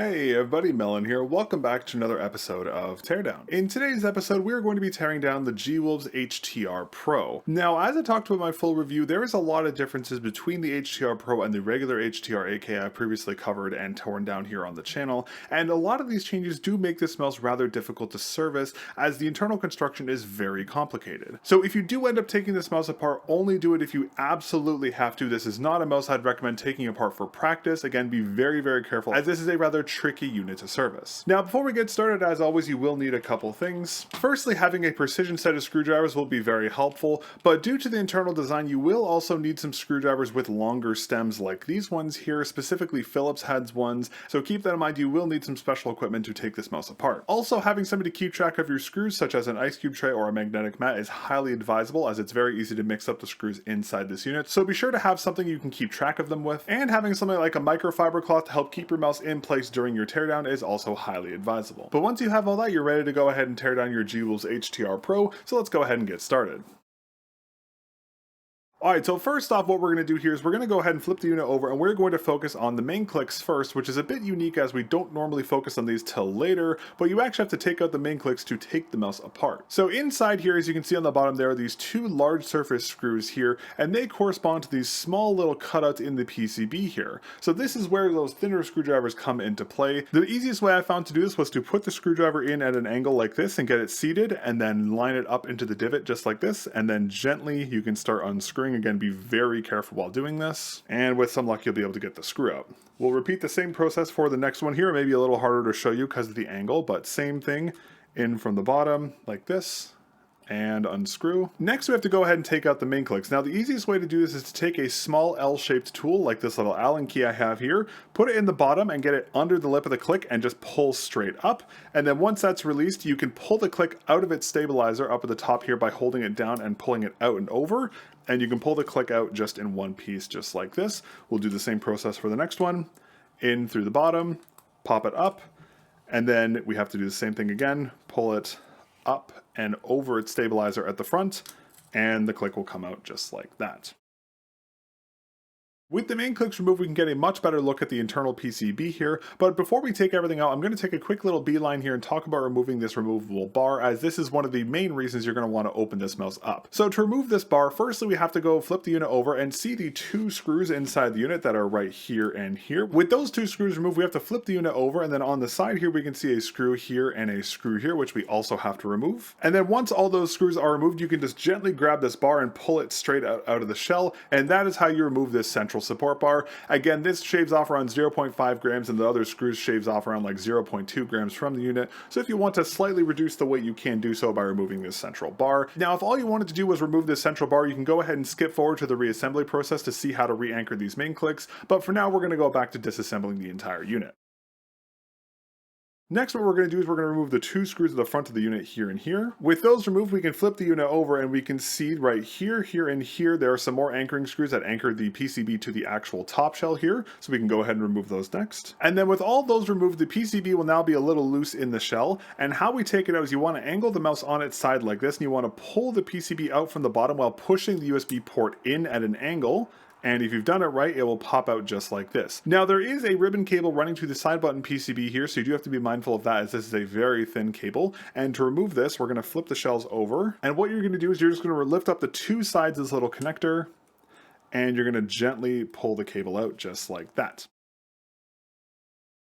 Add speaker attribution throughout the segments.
Speaker 1: Hey everybody, Melon here. Welcome back to another episode of Teardown. In today's episode, we are going to be tearing down the G-Wolves HTR Pro. Now, as I talked about in my full review, there is a lot of differences between the HTR Pro and the regular HTR AK I previously covered and torn down here on the channel, and a lot of these changes do make this mouse rather difficult to service, as the internal construction is very complicated. So if you do end up taking this mouse apart, only do it if you absolutely have to. This is not a mouse I'd recommend taking apart for practice. Again, be very, very careful, as this is a rather tricky unit to service. Now, before we get started, as always, you will need a couple things. Firstly, having a precision set of screwdrivers will be very helpful, but due to the internal design, you will also need some screwdrivers with longer stems like these ones here, specifically Phillips heads ones, so keep that in mind. You will need some special equipment to take this mouse apart. Also, having somebody keep track of your screws, such as an ice cube tray or a magnetic mat, is highly advisable, as it's very easy to mix up the screws inside this unit, so be sure to have something you can keep track of them with, and having something like a microfiber cloth to help keep your mouse in place during your teardown is also highly advisable. But once you have all that, you're ready to go ahead and tear down your G-Wolves HTR Pro, so let's go ahead and get started. Alright, so first off, what we're going to do here is we're going to go ahead and flip the unit over, and we're going to focus on the main clicks first, which is a bit unique as we don't normally focus on these till later, but you actually have to take out the main clicks to take the mouse apart. So inside here, as you can see on the bottom, there are these two large surface screws here, and they correspond to these small little cutouts in the PCB here. So this is where those thinner screwdrivers come into play. The easiest way I found to do this was to put the screwdriver in at an angle like this and get it seated, and then line it up into the divot just like this, and then gently you can start unscrewing. Again, be very careful while doing this, and with some luck you'll be able to get the screw out. We'll repeat the same process for the next one here, maybe a little harder to show you because of the angle, but same thing, in from the bottom like this, and unscrew. Next we have to go ahead and take out the main clicks. Now the easiest way to do this is to take a small L-shaped tool like this little Allen key I have here, put it in the bottom and get it under the lip of the click and just pull straight up. And then once that's released, you can pull the click out of its stabilizer up at the top here by holding it down and pulling it out and over. And you can pull the click out just in one piece, just like this. We'll do the same process for the next one. In through the bottom, pop it up, and then we have to do the same thing again, pull it up and over its stabilizer at the front, and the click will come out just like that. With the main clicks removed, we can get a much better look at the internal PCB here, but before we take everything out, I'm going to take a quick little beeline here and talk about removing this removable bar, as this is one of the main reasons you're going to want to open this mouse up. So to remove this bar, firstly we have to go flip the unit over and see the two screws inside the unit that are right here and here. With those two screws removed, we have to flip the unit over, and then on the side here we can see a screw here and a screw here, which we also have to remove. And then once all those screws are removed, you can just gently grab this bar and pull it straight out of the shell, and that is how you remove this central support bar. Again, this shaves off around 0.5 grams, and the other screws shaves off around like 0.2 grams from the unit. So if you want to slightly reduce the weight, you can do so by removing this central bar. Now, if all you wanted to do was remove this central bar, you can go ahead and skip forward to the reassembly process to see how to re-anchor these main clicks. But for now, we're going to go back to disassembling the entire unit. Next, what we're going to do is we're going to remove the two screws at the front of the unit here and here. With those removed, we can flip the unit over and we can see right here, here, and here, there are some more anchoring screws that anchor the PCB to the actual top shell here. So we can go ahead and remove those next. And then with all those removed, the PCB will now be a little loose in the shell. And how we take it out is you want to angle the mouse on its side like this, and you want to pull the PCB out from the bottom while pushing the USB port in at an angle. And if you've done it right, it will pop out just like this. Now there is a ribbon cable running to the side button PCB here, so you do have to be mindful of that, as this is a very thin cable. And to remove this, we're going to flip the shells over. And what you're going to do is you're just going to lift up the two sides of this little connector, and you're going to gently pull the cable out just like that.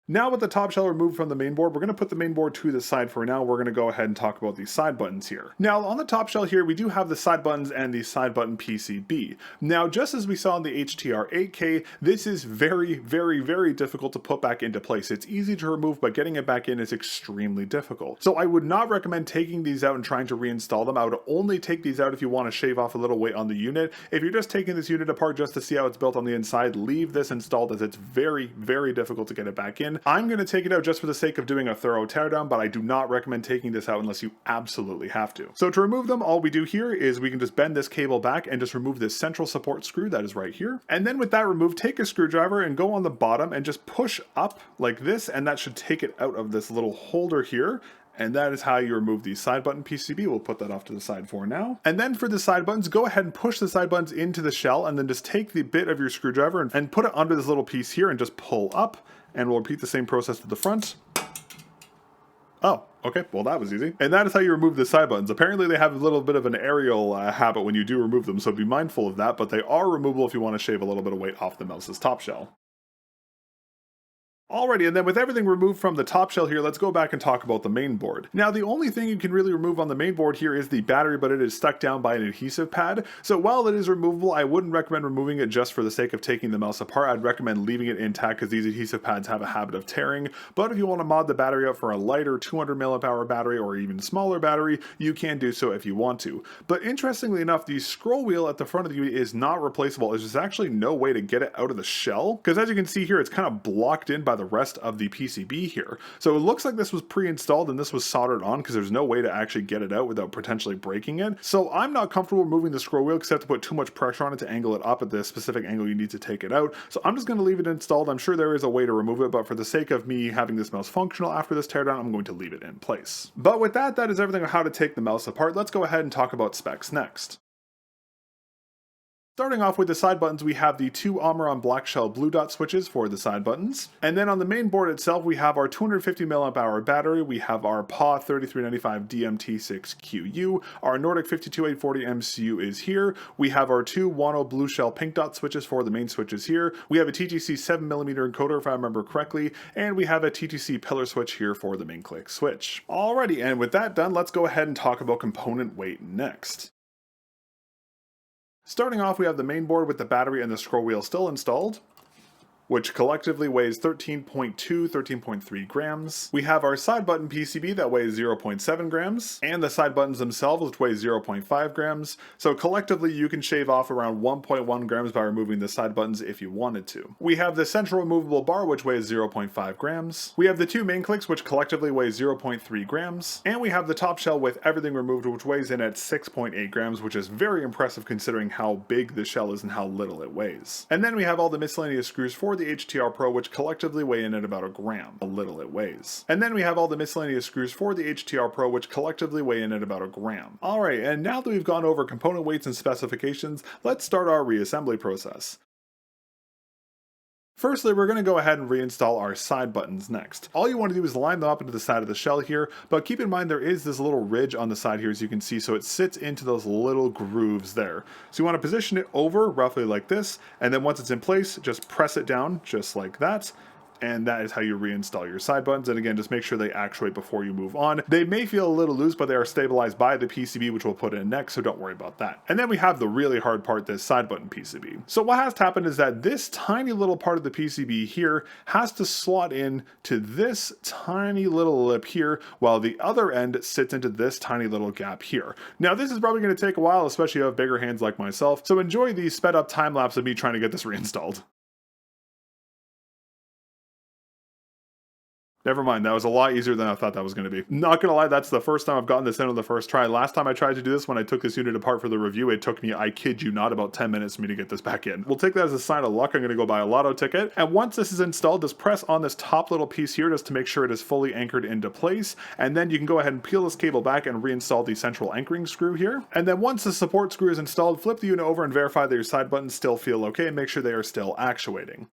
Speaker 1: Now with the top shell removed from the main board, we're going to put the main board to the side for now. We're going to go ahead and talk about these side buttons here. Now on the top shell here, we do have the side buttons and the side button PCB. Now just as we saw in the HTR 8K, this is very, very, very difficult to put back into place. It's easy to remove, but getting it back in is extremely difficult. So I would not recommend taking these out and trying to reinstall them. I would only take these out if you want to shave off a little weight on the unit. If you're just taking this unit apart just to see how it's built on the inside, leave this installed, as it's very, very difficult to get it back in. I'm going to take it out just for the sake of doing a thorough teardown, but I do not recommend taking this out unless you absolutely have to. So to remove them, all we do here is we can just bend this cable back and just remove this central support screw that is right here. And then with that removed, take a screwdriver and go on the bottom and just push up like this, and that should take it out of this little holder here. And that is how you remove the side button PCB. We'll put that off to the side for now. And then for the side buttons, go ahead and push the side buttons into the shell, and then just take the bit of your screwdriver and put it under this little piece here and just pull up, and we'll repeat the same process to the front. Oh, okay, well that was easy. And that is how you remove the side buttons. Apparently they have a little bit of an aerial habit when you do remove them, so be mindful of that, but they are removable if you want to shave a little bit of weight off the mouse's top shell. Alrighty, and then with everything removed from the top shell here, let's go back and talk about the main board. Now, the only thing you can really remove on the main board here is the battery, but it is stuck down by an adhesive pad. So while it is removable, I wouldn't recommend removing it just for the sake of taking the mouse apart. I'd recommend leaving it intact because these adhesive pads have a habit of tearing. But if you want to mod the battery up for a lighter 200 mAh battery or even smaller battery, you can do so if you want to. But interestingly enough, the scroll wheel at the front of the unit is not replaceable. There's actually no way to get it out of the shell, because as you can see here, it's kind of blocked in by the rest of the PCB here. So it looks like this was pre-installed and this was soldered on because there's no way to actually get it out without potentially breaking it. So I'm not comfortable removing the scroll wheel because you have to put too much pressure on it to angle it up at the specific angle you need to take it out. So I'm just going to leave it installed. I'm sure there is a way to remove it, but for the sake of me having this mouse functional after this teardown, I'm going to leave it in place. But with that, that is everything on how to take the mouse apart. Let's go ahead and talk about specs next. Starting off with the side buttons, we have the two Omron black shell blue dot switches for the side buttons. And then on the main board itself, we have our 250 mAh battery, we have our PAW 3395 DMT6QU, our Nordic 52840 MCU is here, we have our two Wano blue shell pink dot switches for the main switches here, we have a TTC 7mm encoder if I remember correctly, and we have a TTC pillar switch here for the main click switch. Alrighty, and with that done, let's go ahead and talk about component weight next. Starting off, we have the main board with the battery and the scroll wheel still installed, which collectively weighs 13.3 grams. We have our side button PCB that weighs 0.7 grams, and the side buttons themselves, which weigh 0.5 grams. So collectively, you can shave off around 1.1 grams by removing the side buttons if you wanted to. We have the central removable bar, which weighs 0.5 grams. We have the two main clicks, which collectively weigh 0.3 grams. And we have the top shell with everything removed, which weighs in at 6.8 grams, which is very impressive considering how big the shell is and how little it weighs. And then we have all the miscellaneous screws for the HTR Pro, which collectively weigh in at about a gram, how little it weighs. And then we have all the miscellaneous screws for the HTR Pro, which collectively weigh in at about a gram. Alright, and now that we've gone over component weights and specifications, let's start our reassembly process. Firstly, we're going to go ahead and reinstall our side buttons next. All you want to do is line them up into the side of the shell here, but keep in mind there is this little ridge on the side here, as you can see, so it sits into those little grooves there. So you want to position it over roughly like this, and then once it's in place, just press it down just like that. And that is how you reinstall your side buttons. And again, just make sure they actuate before you move on. They may feel a little loose, but they are stabilized by the PCB, which we'll put in next, so don't worry about that. And then we have the really hard part, this side button PCB. So what has to happen is that this tiny little part of the PCB here has to slot in to this tiny little lip here, while the other end sits into this tiny little gap here. Now, this is probably going to take a while, especially if you have bigger hands like myself, so enjoy the sped up time lapse of me trying to get this reinstalled. Never mind, that was a lot easier than I thought that was going to be. Not gonna lie, that's the first time I've gotten this in on the first try. Last time I tried to do this, when I took this unit apart for the review, it took me, I kid you not, about 10 minutes for me to get this back in. We'll take that as a sign of luck. I'm gonna go buy a lotto ticket. And once this is installed, just press on this top little piece here just to make sure it is fully anchored into place. And then you can go ahead and peel this cable back and reinstall the central anchoring screw here. And then once the support screw is installed, flip the unit over and verify that your side buttons still feel okay and make sure they are still actuating.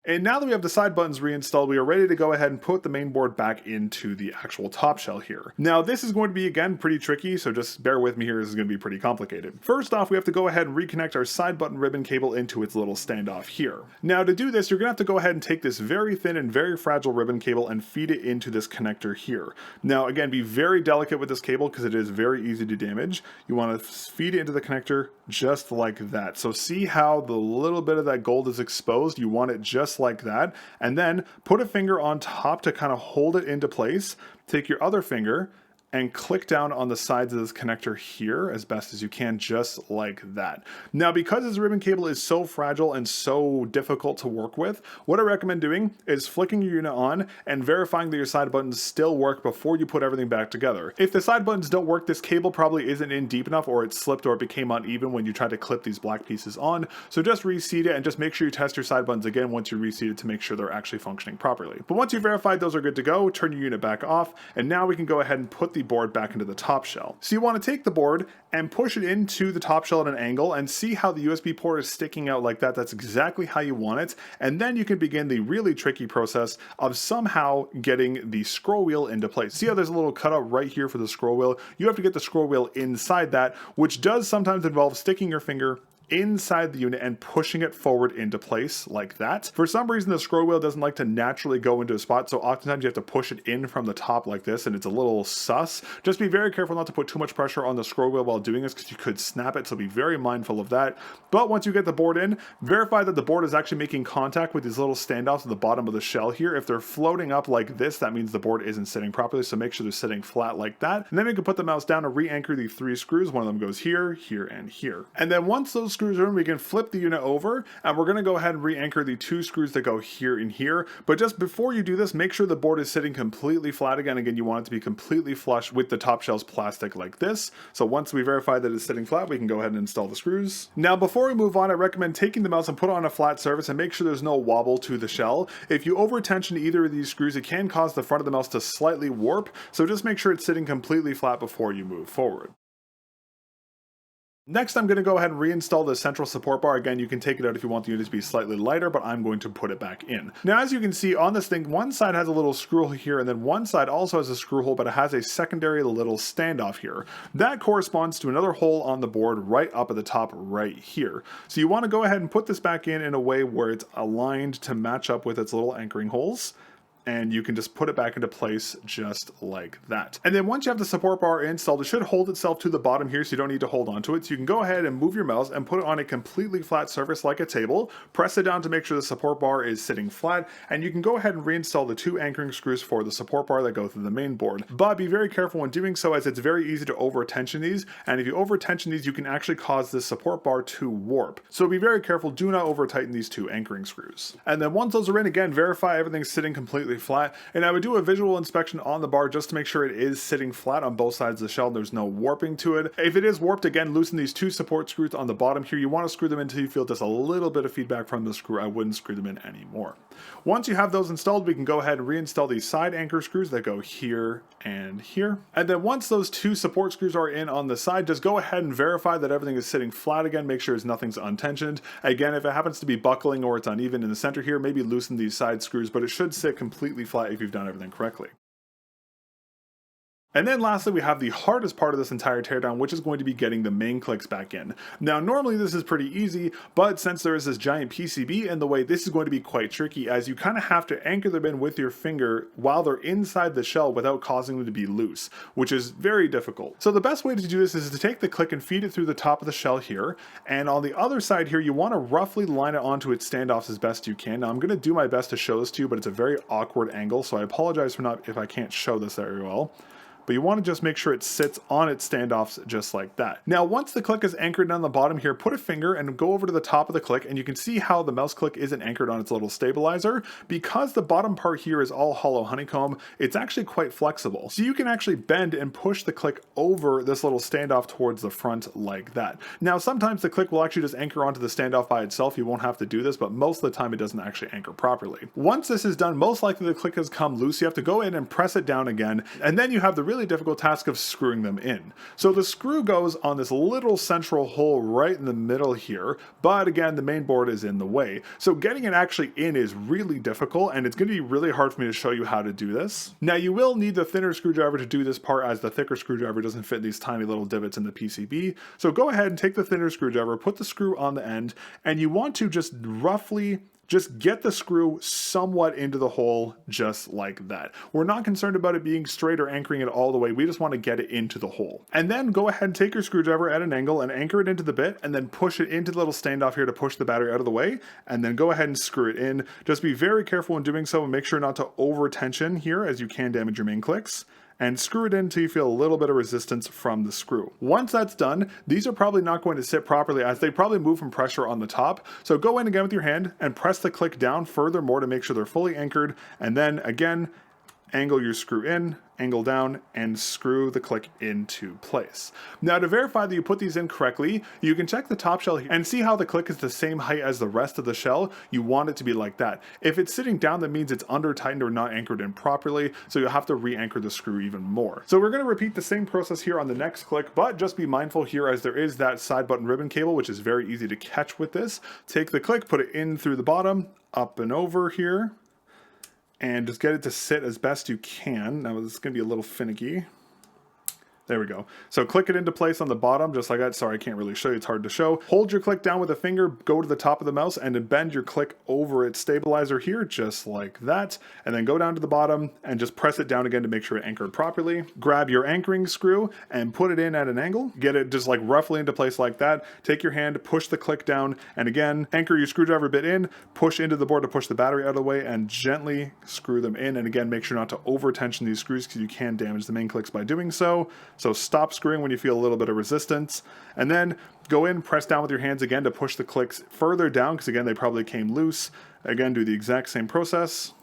Speaker 1: And now that we have the side buttons reinstalled, we are ready to go ahead and put the main board back into the actual top shell here. Now, this is going to be, again, pretty tricky, so just bear with me here, this is going to be pretty complicated. First off, we have to go ahead and reconnect our side button ribbon cable into its little standoff here. Now, to do this, you're going to have to go ahead and take this very thin and very fragile ribbon cable and feed it into this connector here. Now, again, be very delicate with this cable because it is very easy to damage. You want to feed it into the connector just like that. So see how the little bit of that gold is exposed? You want it just like that, and then put a finger on top to kind of hold it into place. Take your other finger and click down on the sides of this connector here as best as you can, just like that. Now, because this ribbon cable is so fragile and so difficult to work with, what I recommend doing is flicking your unit on and verifying that your side buttons still work before you put everything back together. If the side buttons don't work, this cable probably isn't in deep enough, or it slipped, or it became uneven when you tried to clip these black pieces on. So just reseat it and just make sure you test your side buttons again once you reseat it to make sure they're actually functioning properly. But once you've verified those are good to go, turn your unit back off, and now we can go ahead and put the board back into the top shell. So you want to take the board and push it into the top shell at an angle and see how the USB port is sticking out like that. That's exactly how you want it. And then you can begin the really tricky process of somehow getting the scroll wheel into place. See how there's a little cutout right here for the scroll wheel? You have to get the scroll wheel inside that, which does sometimes involve sticking your finger inside the unit and pushing it forward into place like that. For some reason, the scroll wheel doesn't like to naturally go into a spot, so oftentimes you have to push it in from the top like this, and it's a little sus. Just be very careful not to put too much pressure on the scroll wheel while doing this, because you could snap it, so be very mindful of that. But once you get the board in, verify that the board is actually making contact with these little standoffs at the bottom of the shell here. If they're floating up like this, that means the board isn't sitting properly, so make sure they're sitting flat like that. And then we can put the mouse down and re-anchor the 3 screws. One of them goes here, here, and here. And then once those screws are in, we can flip the unit over, and we're going to go ahead and re-anchor the 2 screws that go here and here. But just before you do this, make sure the board is sitting completely flat again. Again, you want it to be completely flush with the top shell's plastic like this. So once we verify that it's sitting flat, we can go ahead and install the screws. Now, before we move on, I recommend taking the mouse and put it on a flat surface and make sure there's no wobble to the shell. If you over tension either of these screws, it can cause the front of the mouse to slightly warp. So just make sure it's sitting completely flat before you move forward. Next, I'm going to go ahead and reinstall the central support bar. Again, you can take it out if you want the unit to be slightly lighter, but I'm going to put it back in. Now, as you can see on this thing, one side has a little screw hole here, and then one side also has a screw hole, but it has a secondary little standoff here. That corresponds to another hole on the board right up at the top right here. So you want to go ahead and put this back in a way where it's aligned to match up with its little anchoring holes. And you can just put it back into place just like that. And then once you have the support bar installed, it should hold itself to the bottom here, so you don't need to hold onto it. So you can go ahead and move your mouse and put it on a completely flat surface like a table. Press it down to make sure the support bar is sitting flat, and you can go ahead and reinstall the 2 anchoring screws for the support bar that go through the main board. But be very careful when doing so, as it's very easy to over tension these, and if you over tension these, you can actually cause this support bar to warp. So be very careful, do not over tighten these 2 anchoring screws. And then once those are in, again, verify everything's sitting completely flat, and I would do a visual inspection on the bar just to make sure it is sitting flat on both sides of the shell and there's no warping to it. If it is warped, again, loosen these 2 support screws on the bottom here. You want to screw them in until you feel just a little bit of feedback from the screw. I wouldn't screw them in anymore. Once you have those installed, we can go ahead and reinstall these side anchor screws that go here and here. And then once those 2 support screws are in on the side, just go ahead and verify that everything is sitting flat again. Make sure nothing's untensioned. Again, if it happens to be buckling or it's uneven in the center here, maybe loosen these side screws, but it should sit completely flat if you've done everything correctly. And then lastly, we have the hardest part of this entire teardown, which is going to be getting the main clicks back in. Now, normally this is pretty easy, but since there is this giant PCB in the way, this is going to be quite tricky, as you kind of have to anchor them in with your finger while they're inside the shell without causing them to be loose, which is very difficult. So the best way to do this is to take the click and feed it through the top of the shell here, and on the other side here, you want to roughly line it onto its standoffs as best you can. Now, I'm going to do my best to show this to you, but it's a very awkward angle, so I apologize for if I can't show this very well. But you want to just make sure it sits on its standoffs just like that. Now, once the click is anchored down the bottom here, put a finger and go over to the top of the click, and you can see how the mouse click isn't anchored on its little stabilizer. Because the bottom part here is all hollow honeycomb, it's actually quite flexible. So you can actually bend and push the click over this little standoff towards the front like that. Now, sometimes the click will actually just anchor onto the standoff by itself. You won't have to do this, but most of the time it doesn't actually anchor properly. Once this is done, most likely the click has come loose. You have to go in and press it down again, and then you have the really difficult task of screwing them in. So the screw goes on this little central hole right in the middle here, but again, the main board is in the way. So getting it actually in is really difficult, and it's going to be really hard for me to show you how to do this. Now, you will need the thinner screwdriver to do this part, as the thicker screwdriver doesn't fit these tiny little divots in the PCB. So go ahead and take the thinner screwdriver, put the screw on the end, and you want to just roughly get the screw somewhat into the hole just like that. We're not concerned about it being straight or anchoring it all the way. We just want to get it into the hole. And then go ahead and take your screwdriver at an angle and anchor it into the bit, and then push it into the little standoff here to push the battery out of the way, and then go ahead and screw it in. Just be very careful in doing so and make sure not to over tension here, as you can damage your main clicks. and screw it in until you feel a little bit of resistance from the screw. Once that's done, these are probably not going to sit properly as they probably move from pressure on the top. So go in again with your hand and press the click down furthermore to make sure they're fully anchored, and then again, angle your screw in, angle down, and screw the click into place. Now to verify that you put these in correctly, you can check the top shell and see how the click is the same height as the rest of the shell. You want it to be like that. If it's sitting down, that means it's under tightened or not anchored in properly, so you'll have to re-anchor the screw even more. So we're going to repeat the same process here on the next click, but just be mindful here as there is that side button ribbon cable, which is very easy to catch with this. Take the click, put it in through the bottom, up and over here, and just get it to sit as best you can. Now this is going to be a little finicky. There we go. So click it into place on the bottom, just like that. Sorry, I can't really show you. It's hard to show. Hold your click down with a finger, go to the top of the mouse, and then bend your click over its stabilizer here, just like that. And then go down to the bottom and just press it down again to make sure it anchored properly. Grab your anchoring screw and put it in at an angle. Get it just like roughly into place like that. Take your hand, push the click down, and again, anchor your screwdriver bit in, push into the board to push the battery out of the way, and gently screw them in. And again, make sure not to over tension these screws because you can damage the main clicks by doing so. So stop screwing when you feel a little bit of resistance, and then go in, press down with your hands again to push the clicks further down because again they probably came loose. Again, do the exact same process.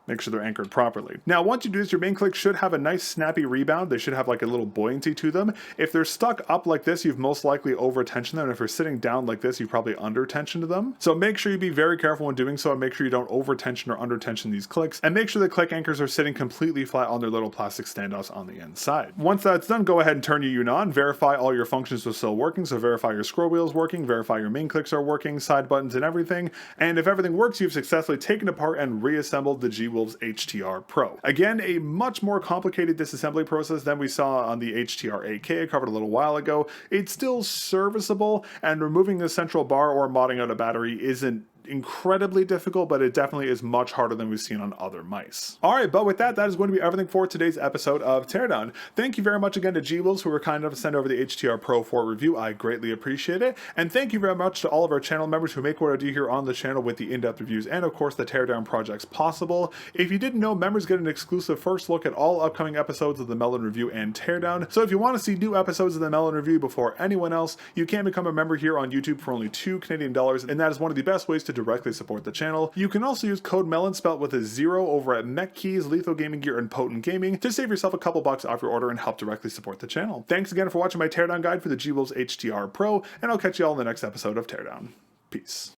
Speaker 1: Make sure they're anchored properly. Now, once you do this, your main clicks should have a nice snappy rebound. They should have like a little buoyancy to them. If they're stuck up like this, you've most likely over tensioned them. And if they're sitting down like this, you've probably under tensioned them. So make sure you be very careful when doing so, and make sure you don't over tension or under tension these clicks. And make sure the click anchors are sitting completely flat on their little plastic standoffs on the inside. Once that's done, go ahead and turn your unit on. Verify all your functions are still working. So verify your scroll wheel is working, verify your main clicks are working, side buttons and everything. And if everything works, you've successfully taken apart and reassembled the G-Wolf's HTR Pro. Again, a much more complicated disassembly process than we saw on the HTR AK I covered a little while ago. It's still serviceable, and removing the central bar or modding out a battery isn't incredibly difficult, but it definitely is much harder than we've seen on other mice. Alright, but with that, that is going to be everything for today's episode of Teardown. Thank you very much again to G-Wolves who were kind enough to send over the HTR Pro for review. I greatly appreciate it. And thank you very much to all of our channel members who make what I do here on the channel with the in-depth reviews and of course the Teardown projects possible. If you didn't know, members get an exclusive first look at all upcoming episodes of the Melon Review and Teardown. So if you want to see new episodes of the Melon Review before anyone else, you can become a member here on YouTube for only $2 Canadian, and that is one of the best ways to directly support the channel. You can also use code MELON spelled with a 0 over at Mech Keys, Lethal Gaming Gear, and Potent Gaming to save yourself a couple bucks off your order and help directly support the channel. Thanks again for watching my teardown guide for the G-Wolf's HTR Pro, and I'll catch you all in the next episode of Teardown. Peace.